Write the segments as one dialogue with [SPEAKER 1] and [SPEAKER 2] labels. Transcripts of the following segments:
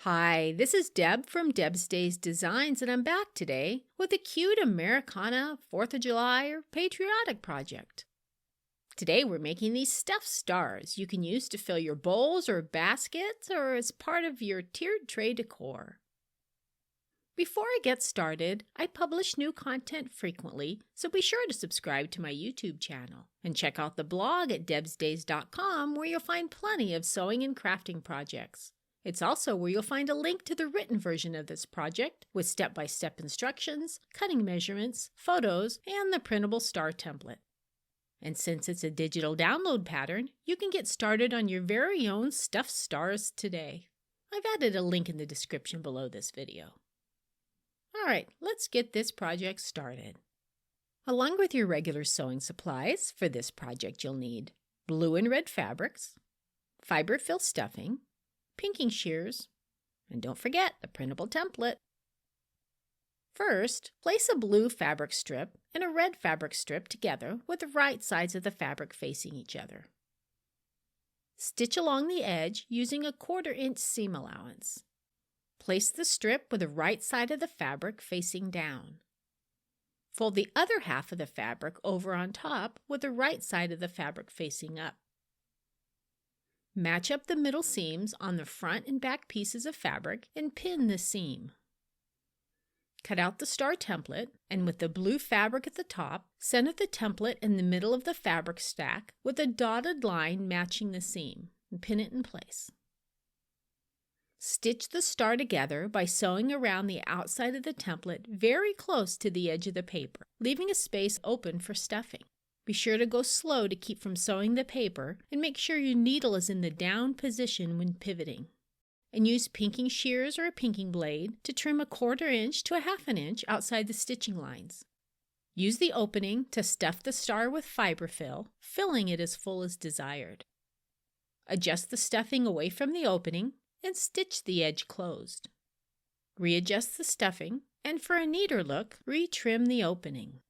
[SPEAKER 1] Hi, this is Deb from Deb's Days Designs, and I'm back today with a cute Americana 4th of July or Patriotic project. Today we're making these stuffed stars you can use to fill your bowls or baskets or as part of your tiered tray decor. Before I get started, I publish new content frequently, so be sure to subscribe to my YouTube channel and check out the blog at debsdays.com where you'll find plenty of sewing and crafting projects. It's also where you'll find a link to the written version of this project with step-by-step instructions, cutting measurements, photos, and the printable star template. And since it's a digital download pattern, you can get started on your very own stuffed stars today. I've added a link in the description below this video. Alright, let's get this project started. Along with your regular sewing supplies, for this project you'll need blue and red fabrics, fiberfill stuffing, pinking shears, and don't forget the printable template. First, place a blue fabric strip and a red fabric strip together with the right sides of the fabric facing each other. Stitch along the edge using a 1/4 inch seam allowance. Place the strip with the right side of the fabric facing down. Fold the other half of the fabric over on top with the right side of the fabric facing up. Match up the middle seams on the front and back pieces of fabric and pin the seam. Cut out the star template, and with the blue fabric at the top, center the template in the middle of the fabric stack with a dotted line matching the seam, and pin it in place. Stitch the star together by sewing around the outside of the template very close to the edge of the paper, leaving a space open for stuffing. Be sure to go slow to keep from sewing the paper, and make sure your needle is in the down position when pivoting. And use pinking shears or a pinking blade to trim a 1/4 inch to a 1/2 inch outside the stitching lines. Use the opening to stuff the star with fiberfill, filling it as full as desired. Adjust the stuffing away from the opening and stitch the edge closed. Readjust the stuffing, and for a neater look, retrim the opening.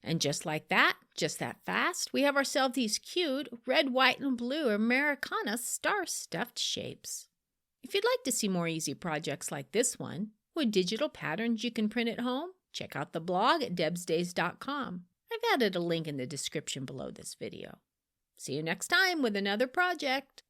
[SPEAKER 1] And just like that, just that fast, we have ourselves these cute red, white, and blue Americana star-stuffed shapes. If you'd like to see more easy projects like this one, with digital patterns you can print at home, check out the blog at debsdays.com. I've added a link in the description below this video. See you next time with another project.